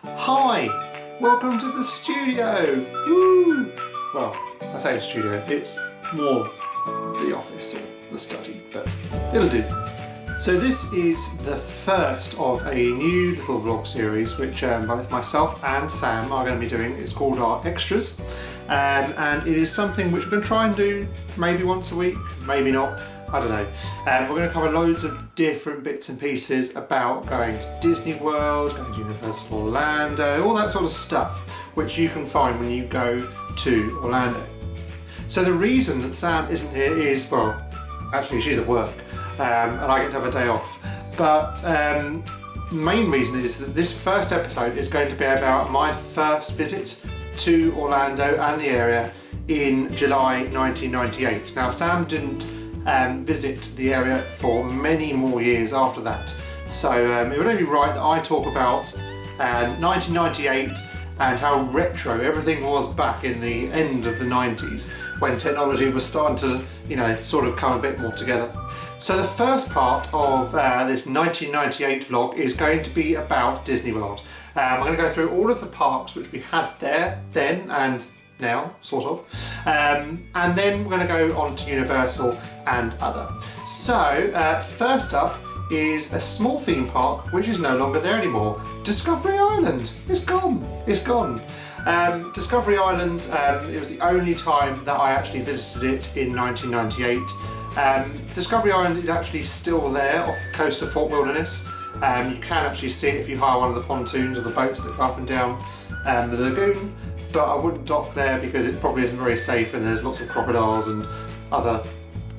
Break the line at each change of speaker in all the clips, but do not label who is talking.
Hi, welcome to the studio. Woo! Well, I say studio, it's more the office or the study, but it'll do. So this is the first of a new little vlog series which both myself and Sam are going to be doing. It's called our Extras, and it is something which we're going to try and do maybe once a week, maybe not. I don't know. We're going to cover loads of different bits and pieces about going to Disney World, going to Universal Orlando, all that sort of stuff which you can find when you go to Orlando. So the reason that Sam isn't here is, well, actually she's at work and I get to have a day off. But main reason is that this first episode is going to be about my first visit to Orlando and the area in July 1998. Now Sam didn't visit the area for many more years after that. So it would only be right that I talk about 1998 and how retro everything was back in the end of the 90s when technology was starting to, sort of come a bit more together. So the first part of this 1998 vlog is going to be about Disney World. I'm going to go through all of the parks which we had there then and now, sort of, and then we're going to go on to Universal and other. So first up is a small theme park which is no longer there anymore. Discovery Island. It's gone. It's gone. Discovery Island, it was the only time that I actually visited it in 1998. Discovery Island is actually still there off the coast of Fort Wilderness. You can actually see it if you hire one of the pontoons or the boats that go up and down the lagoon. But I wouldn't dock there because it probably isn't very safe and there's lots of crocodiles and other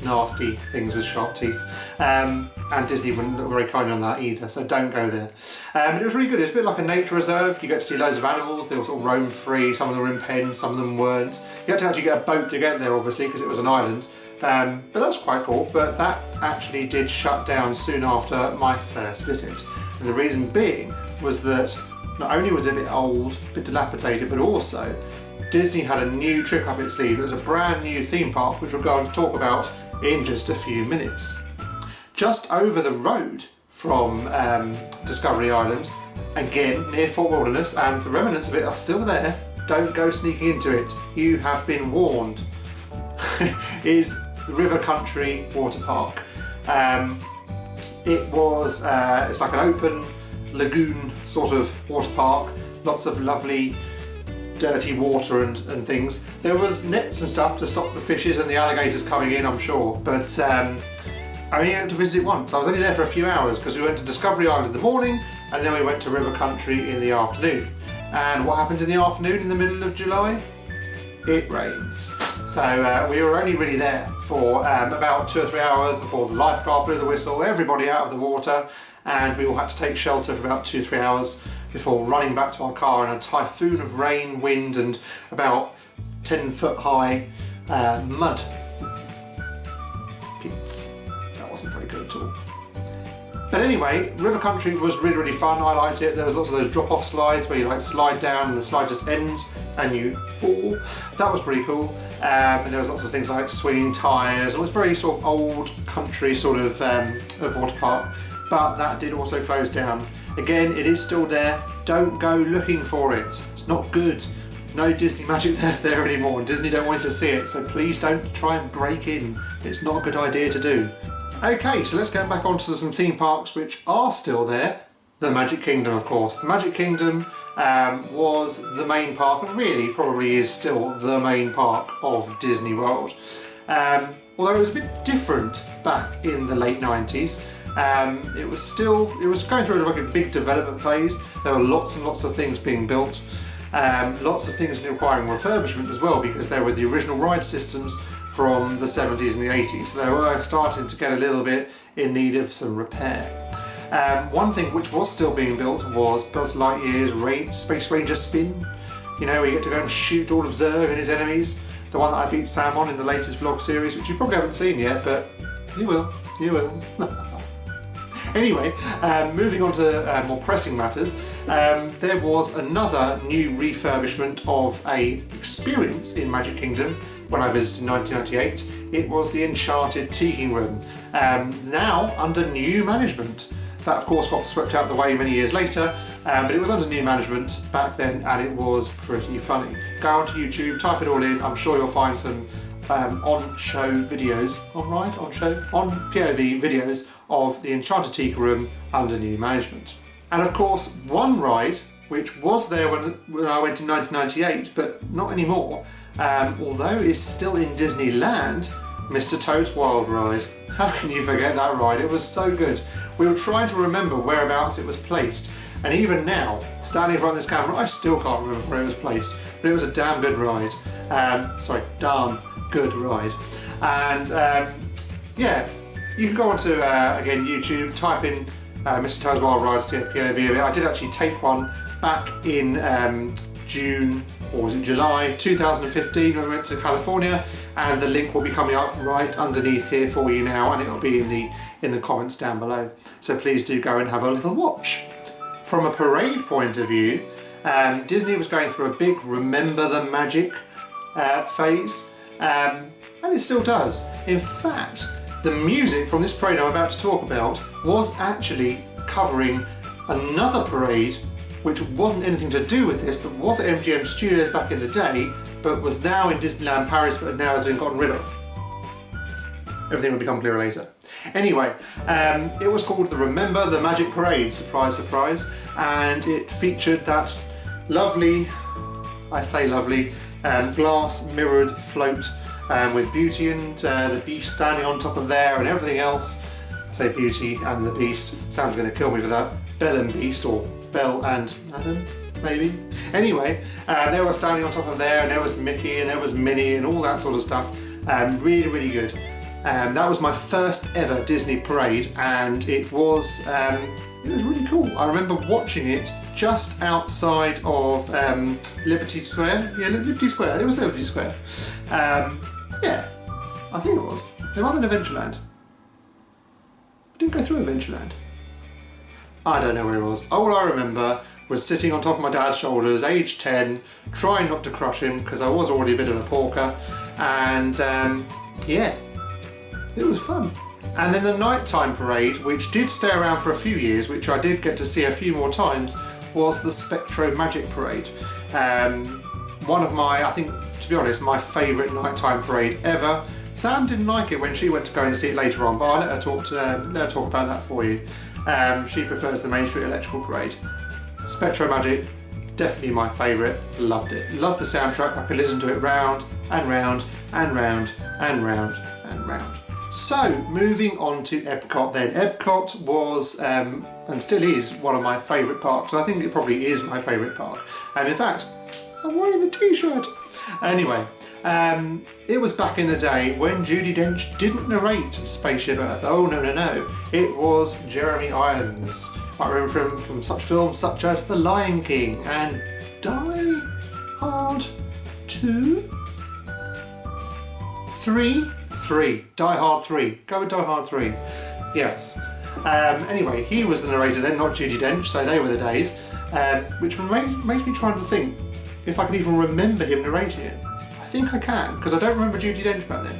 nasty things with sharp teeth. And Disney wouldn't look very kindly on that either, so don't go there. But it was really good. It was a bit like a nature reserve. You get to see loads of animals. They all sort of roam free. Some of them were in pens, some of them weren't. You had to actually get a boat to get there, obviously, because it was an island. But that was quite cool. But that actually did shut down soon after my first visit. And the reason being was that not only was it a bit old, a bit dilapidated, but also Disney had a new trick up its sleeve. It was a brand new theme park, which we'll go and talk about in just a few minutes. Just over the road from Discovery Island, again near Fort Wilderness, and the remnants of it are still there, don't go sneaking into it, you have been warned, is the River Country Water Park. It's like an open lagoon sort of water park, lots of lovely dirty water and things. There was nets and stuff to stop the fishes and the alligators coming in, I'm sure, but I only had to visit it once. I was only there for a few hours because we went to Discovery Island in the morning and then we went to River Country in the afternoon. And what happens in the afternoon in the middle of July? It rains. So we were only really there for about 2 or 3 hours before the lifeguard blew the whistle, everybody out of the water, and we all had to take shelter for about 2 or 3 hours before running back to our car in a typhoon of rain, wind and about 10-foot high mud pits. That wasn't very good at all. But anyway, River Country was really, really fun. I liked it. There was lots of those drop-off slides where you slide down and the slide just ends and you fall. That was pretty cool. And there was lots of things like swinging tyres. It was very sort of old country sort of water park. But that did also close down. Again, it is still there. Don't go looking for it. It's not good. No Disney magic left there anymore, and Disney don't want you to see it, so please don't try and break in. It's not a good idea to do. Okay, so let's get back onto some theme parks which are still there. The Magic Kingdom, of course. The Magic Kingdom was the main park, and really probably is still the main park of Disney World. Although it was a bit different back in the late 90s. It was going through like a big development phase. There were lots and lots of things being built, lots of things requiring refurbishment as well, because they were the original ride systems from the 70s and the 80s. So they were starting to get a little bit in need of some repair. One thing which was still being built was Buzz Lightyear's Space Ranger Spin. You know, where you get to go and shoot all of Zurg and his enemies. The one that I beat Sam on in the latest vlog series, which you probably haven't seen yet, but you will. Anyway, moving on to more pressing matters, there was another new refurbishment of a experience in Magic Kingdom when I visited in 1998. It was the Enchanted Tiki room, now under new management. That of course got swept out of the way many years later but it was under new management back then, and it was pretty funny. Go onto YouTube, type it all in. I'm sure you'll find some on-show videos, on POV videos of the Enchanted Tiki Room under new management. And of course, one ride which was there when I went in 1998, but not anymore, although is still in Disneyland, Mr. Toad's Wild Ride. How can you forget that ride? It was so good. We were trying to remember whereabouts it was placed, and even now, standing in front of this camera, I still can't remember where it was placed, but it was a damn good ride. Darn good ride. And yeah, you can go onto, again, YouTube, type in Mr. Toad's Wild Rides to get a POV of it. I did actually take one back in June, or was it July 2015 when we went to California, and the link will be coming up right underneath here for you now, and it'll be in the comments down below. So please do go and have a little watch. From a parade point of view, Disney was going through a big Remember the Magic phase, and it still does. In fact, the music from this parade I'm about to talk about was actually covering another parade which wasn't anything to do with this, but was at MGM Studios back in the day, but was now in Disneyland Paris, but now has been gotten rid of. Everything will become clearer later. Anyway, it was called the Remember the Magic Parade, surprise, surprise, and it featured that lovely, I say lovely, glass mirrored float with Beauty and the Beast standing on top of there and everything else. I say Beauty and the Beast, sounds going to kill me for that. Belle and Beast, or Belle and Madam, maybe. Anyway, they were standing on top of there, and there was Mickey and there was Minnie and all that sort of stuff. Really, really good. That was my first ever Disney parade, and it was really cool. I remember watching it just outside of Liberty Square. Yeah, Liberty Square. It was Liberty Square. Yeah, I think it was. It might have been Adventureland. I didn't go through Adventureland. I don't know where it was. All I remember was sitting on top of my dad's shoulders, age 10, trying not to crush him because I was already a bit of a porker, and yeah, it was fun. And then the nighttime parade, which did stay around for a few years, which I did get to see a few more times, was the Spectro Magic Parade. One of my, I think, to be honest, my favourite nighttime parade ever. Sam didn't like it when she went to go and see it later on, but I'll let her talk about that for you. She prefers the Main Street Electrical Parade. Spectro Magic, definitely my favourite. Loved it. Loved the soundtrack. I could listen to it round and round and round and round and round. So, moving on to Epcot then. Epcot was, and still is, one of my favourite parks. I think it probably is my favourite park. And in fact, I'm wearing the t-shirt. Anyway, it was back in the day when Judi Dench didn't narrate Spaceship Earth. Oh, no, no, no. It was Jeremy Irons. I remember from such films such as The Lion King and Die Hard 2? 3? Die Hard 3. Go with Die Hard 3. Yes. Anyway, he was the narrator then, not Judi Dench, so they were the days. Which makes me try to think if I could even remember him narrating it. I think I can, because I don't remember Judi Dench back then.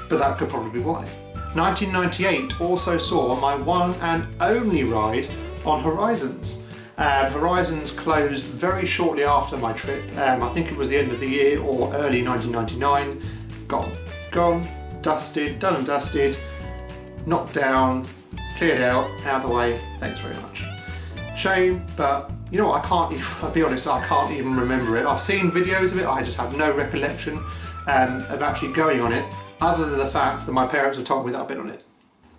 But that could probably be why. 1998 also saw my one and only ride on Horizons. Horizons closed very shortly after my trip. I think it was the end of the year or early 1999. Gone, dusted, done and dusted, knocked down, cleared out of the way. Thanks very much. Shame, but you know what, I'll be honest, I can't even remember it. I've seen videos of it, I just have no recollection of actually going on it, other than the fact that my parents have told me that I've been on it.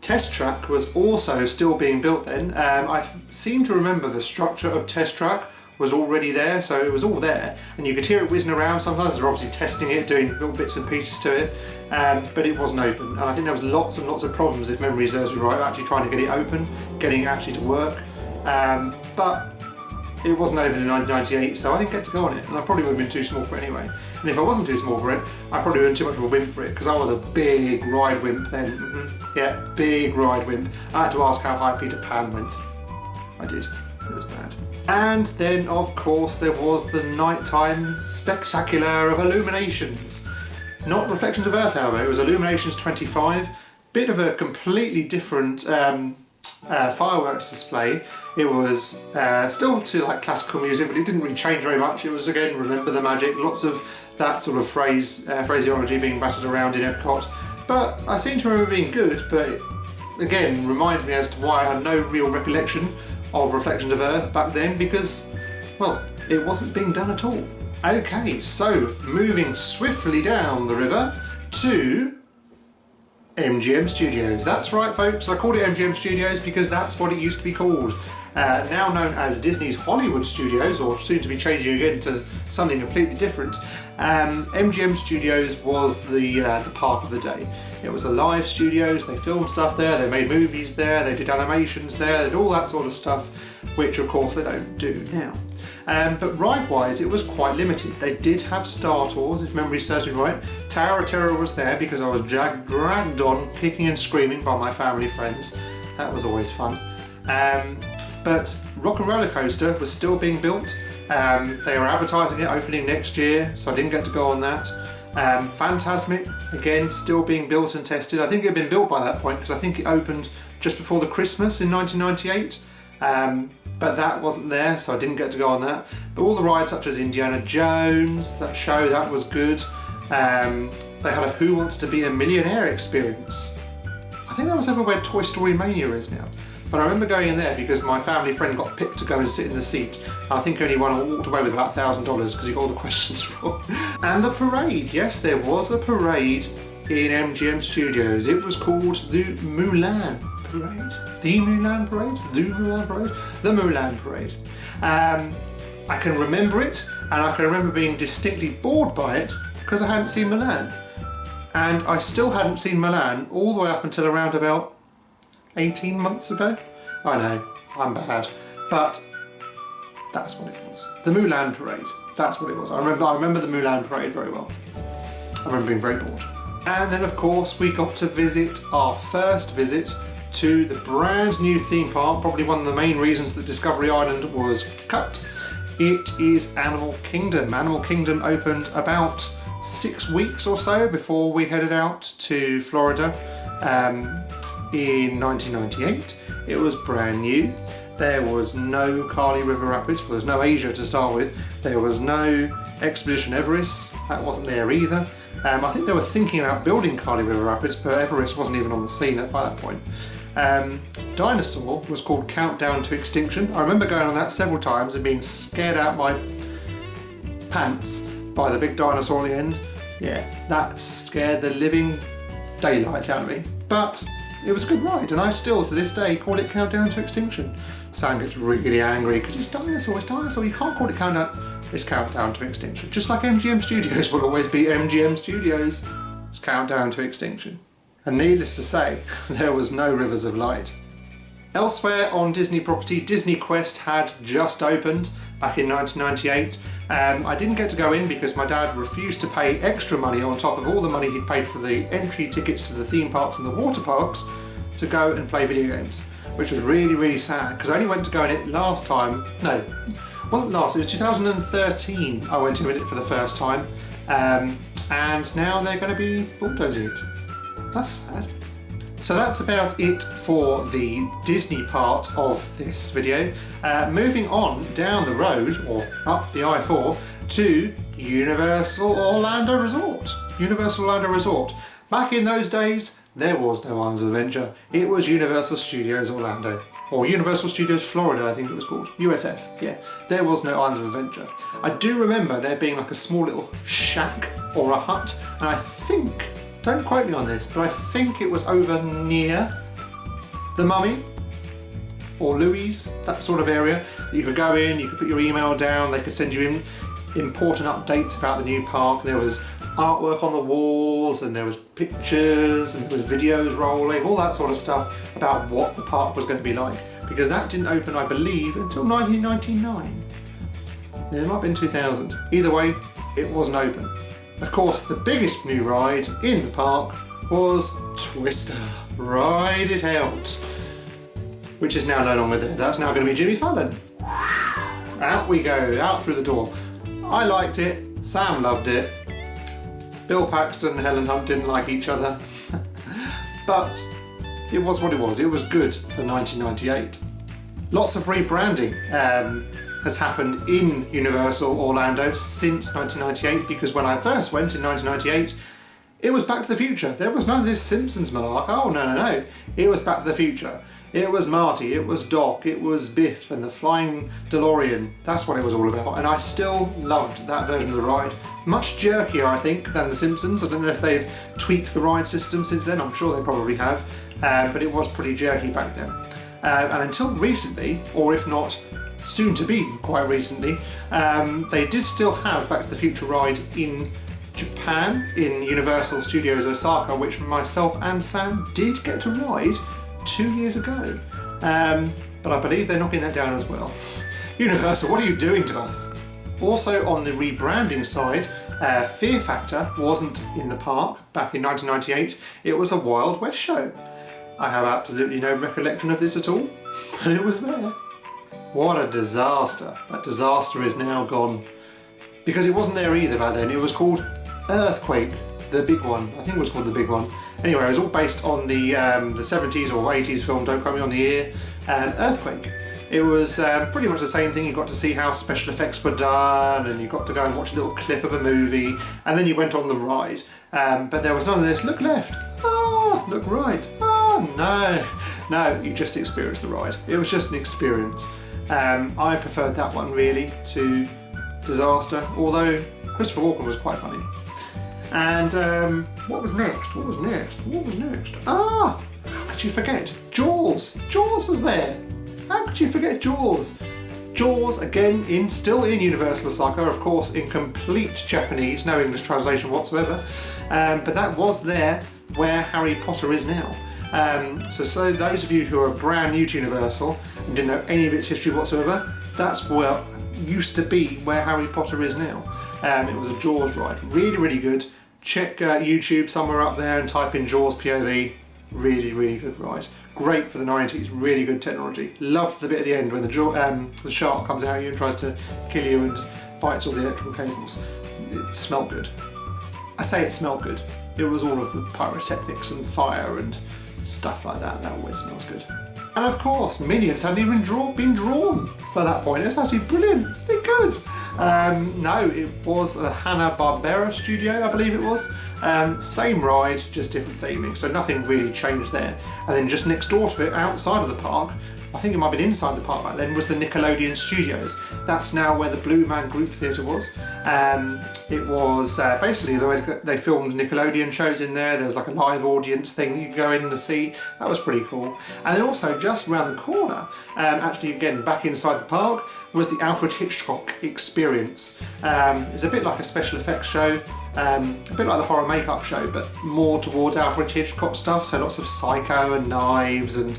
Test Track was also still being built then. I seem to remember the structure of Test Track was already there, so it was all there, and you could hear it whizzing around. Sometimes they're obviously testing it, doing little bits and pieces to it, but it wasn't open, and I think there was lots and lots of problems, if memory serves me right, actually trying to get it open, getting it actually to work, but it wasn't open in 1998, so I didn't get to go on it, and I probably would have been too small for it anyway. And if I wasn't too small for it, I probably would have been too much of a wimp for it, because I was a big ride wimp then. Yeah, big ride wimp. I had to ask how high Peter Pan went. I did. It was bad. And then, of course, there was the nighttime spectacular of Illuminations. Not Reflections of Earth, however. It was Illuminations 25. Bit of a completely different fireworks display. It was still to like classical music, but it didn't really change very much. It was again, remember the magic, lots of that sort of phraseology being battered around in Epcot. But I seem to remember being good, but it, again, reminded me as to why I had no real recollection of Reflections of Earth back then, because, well, it wasn't being done at all. Okay, so moving swiftly down the river to MGM Studios. That's right, folks, I called it MGM Studios because that's what it used to be called. Now known as Disney's Hollywood Studios, or soon to be changing again to something completely different. MGM Studios was the park of the day. It was a live studios, they filmed stuff there, they made movies there, they did animations there, they did all that sort of stuff, which of course they don't do now. But ride-wise, it was quite limited. They did have Star Tours, if memory serves me right. Tower of Terror was there because I was dragged on, kicking and screaming by my family friends. That was always fun. But Rock and Roller Coaster was still being built. They were advertising it opening next year, so I didn't get to go on that. Fantasmic, again, still being built and tested. I think it had been built by that point because I think it opened just before the Christmas in 1998. But that wasn't there, so I didn't get to go on that. But all the rides such as Indiana Jones, that show, that was good. They had a Who Wants to Be a Millionaire experience. I think that was over where Toy Story Mania is now. But I remember going in there because my family friend got picked to go and sit in the seat. I think only one walked away with about $1,000 because he got all the questions wrong. And the parade, yes, there was a parade in MGM Studios. It was called the Mulan Parade. The Mulan Parade? The Mulan Parade? The Mulan Parade. I can remember it, and I can remember being distinctly bored by it because I hadn't seen Mulan. And I still hadn't seen Mulan all the way up until around about 18 months ago. I know, I'm bad, but that's what it was. The Mulan Parade, that's what it was. I remember the Mulan Parade very well. I remember being very bored. And then of course we got to visit our first visit to the brand new theme park, probably one of the main reasons that Discovery Island was cut. It is Animal Kingdom. Animal Kingdom opened about 6 weeks or so before we headed out to Florida. In 1998, it was brand new. There was no Kali River Rapids, well, there's no Asia to start with. There was no Expedition Everest, that wasn't there either. I think they were thinking about building Kali River Rapids, but Everest wasn't even on the scene by that point. Dinosaur was called Countdown to Extinction. I remember going on that several times and being scared out my pants by the big dinosaur at the end. Yeah, that scared the living daylights out of me. But it was a good ride, and I still, to this day, call it Countdown to Extinction. Sam gets really angry because it's dinosaur, you can't call it Countdown. It's Countdown to Extinction. Just like MGM Studios will always be MGM Studios. It's Countdown to Extinction. And needless to say, there was no Rivers of Light. Elsewhere on Disney property, Disney Quest had just opened back in 1998. I didn't get to go in because my dad refused to pay extra money on top of all the money he'd paid for the entry tickets to the theme parks and the water parks to go and play video games, which was really, really sad because I only went to go in it last time. No, it wasn't last, it was 2013 I went to in it for the first time. And now they're going to be bulldozing it. That's sad. So that's about it for the Disney part of this video. Moving on down the road, or up the I-4, to Universal Orlando Resort. Universal Orlando Resort. Back in those days, there was no Islands of Adventure. It was Universal Studios Orlando. Or Universal Studios Florida, I think it was called. USF, yeah. There was no Islands of Adventure. I do remember there being like a small little shack or a hut, and I think, don't quote me on this, but I think it was over near the Mummy or Louis, that sort of area. You could go in, you could put your email down, they could send you in important updates about the new park. There was artwork on the walls, and there was pictures, and there was videos rolling, all that sort of stuff about what the park was going to be like. Because that didn't open, I believe, until 1999. It might have been 2000. Either way, it wasn't open. Of course, the biggest new ride in the park was Twister. Ride It Out. Which is now no longer there. That's now going to be Jimmy Fallon. Out we go, out through the door. I liked it, Sam loved it. Bill Paxton and Helen Hunt didn't like each other. But it was what it was. It was good for 1998. Lots of rebranding has happened in Universal Orlando since 1998, because when I first went in 1998, it was Back to the Future. There was none of this Simpsons malark. Oh, no. It was Back to the Future. It was Marty, it was Doc, it was Biff and the flying DeLorean. That's what it was all about, and I still loved that version of the ride. Much jerkier, I think, than the Simpsons. I don't know if they've tweaked the ride system since then. I'm sure they probably have, but it was pretty jerky back then. And until recently, or if not soon to be quite recently, they did still have Back to the Future ride in Japan, in Universal Studios Osaka, which myself and Sam did get to ride 2 years ago. But I believe they're knocking that down as well. Universal, what are you doing to us? Also on the rebranding side, Fear Factor wasn't in the park back in 1998. It was a Wild West show. I have absolutely no recollection of this at all, but it was there. What a disaster. That disaster is now gone. Because it wasn't there either back then. It was called Earthquake, the big one. I think it was called the big one. Anyway, it was all based on the 70s or 80s film, don't quote me on the year, Earthquake. It was pretty much the same thing. You got to see how special effects were done, and you got to go and watch a little clip of a movie, and then you went on the ride. But there was none of this, look left, look right, no, you just experienced the ride. It was just an experience. I preferred that one really to Disaster, although Christopher Walken was quite funny. And what was next? How could you forget? Jaws! Jaws was there! How could you forget Jaws? Jaws, again, still in Universal Osaka, of course in complete Japanese, no English translation whatsoever, but that was there where Harry Potter is now. So those of you who are brand new to Universal and didn't know any of its history whatsoever, that's where used to be where Harry Potter is now. It was a Jaws ride, really good. Check YouTube somewhere up there and type in Jaws POV. Really good ride. Great for the 90s, really good technology. Loved the bit at the end when the shark comes out at you and tries to kill you and bites all the electrical cables. It smelled good. I say it smelled good. It was all of the pyrotechnics and fire and stuff like that. That always smells good. And of course, Minions hadn't even been drawn by that point. It's actually brilliant. They're good. No, it was the Hanna-Barbera studio, I believe it was. Same ride, just different theming, so nothing really changed there. And then just next door to it, outside of the park, I think it might have been inside the park back then, was the Nickelodeon Studios. That's now where the Blue Man Group Theatre was. It was basically they filmed Nickelodeon shows in there. There was like a live audience thing you could go in and see. That was pretty cool. And then also just around the corner, actually again back inside the park, was the Alfred Hitchcock Experience. It's a bit like a special effects show, a bit like the horror makeup show, but more towards Alfred Hitchcock stuff. So lots of Psycho and knives and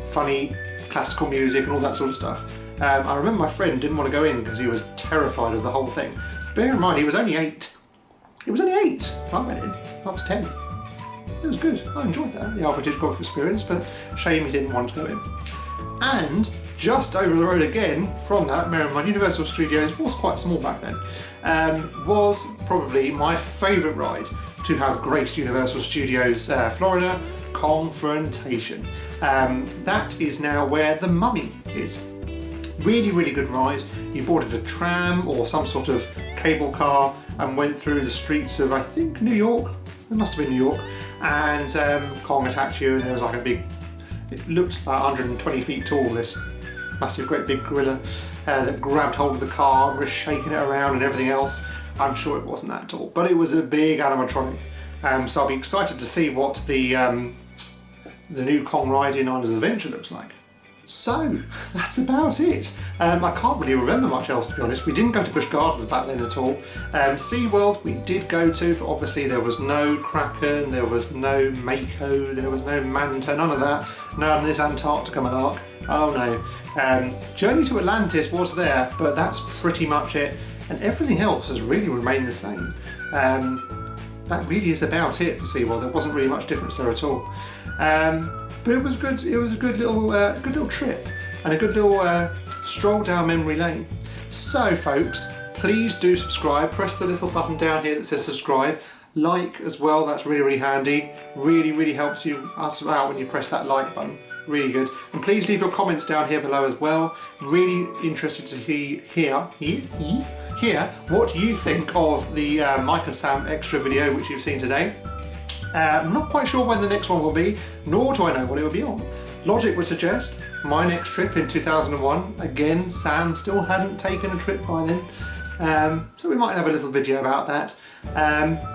funny classical music and all that sort of stuff. I remember my friend didn't want to go in because he was terrified of the whole thing. Bear in mind, he was only 8. He was only 8. I went in. I was 10. It was good. I enjoyed that, the Alfred Hitchcock Experience, but shame he didn't want to go in. And just over the road again from that, bear in mind, Universal Studios was quite small back then, was probably my favourite ride to have graced Universal Studios Florida, Confrontation. That is now where the Mummy is. Really good ride. You boarded a tram or some sort of cable car and went through the streets of, I think, New York. It must have been New York. And Kong attacked you, and there was like a big, it looked about 120 feet tall, this massive great big gorilla that grabbed hold of the car and was shaking it around and everything else. I'm sure it wasn't that tall, but it was a big animatronic. So I'll be excited to see what the new Kong ride in Islands of Adventure looks like. So, that's about it. I can't really remember much else, to be honest. We didn't go to Busch Gardens back then at all. SeaWorld we did go to, but obviously there was no Kraken, there was no Mako, there was no Manta, none of that. None of this Antarctica malark. Oh no. Journey to Atlantis was there, but that's pretty much it. And everything else has really remained the same. That really is about it for SeaWorld. There wasn't really much difference there at all. But it was good. It was a good little trip and a good little stroll down memory lane. So, folks, please do subscribe. Press the little button down here that says subscribe. like as well. That's really, really handy. Really helps us out when you press that like button. Really good. And please leave your comments down here below as well. Really interested to hear what you think of the Mike and Sam extra video which you've seen today. I'm not quite sure when the next one will be, nor do I know what it will be on. Logic would suggest my next trip in 2001. Again, Sam still hadn't taken a trip by then. So we might have a little video about that.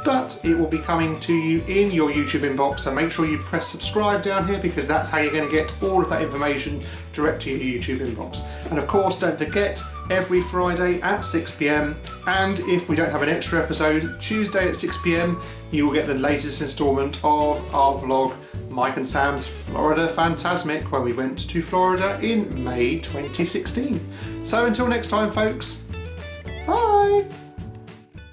But it will be coming to you in your YouTube inbox, so make sure you press subscribe down here because that's how you're going to get all of that information direct to your YouTube inbox. And of course, don't forget, every Friday at 6 PM, and if we don't have an extra episode, Tuesday at 6 PM, you will get the latest instalment of our vlog, Mike and Sam's Florida Fantasmic, where we went to Florida in May 2016. So until next time, folks,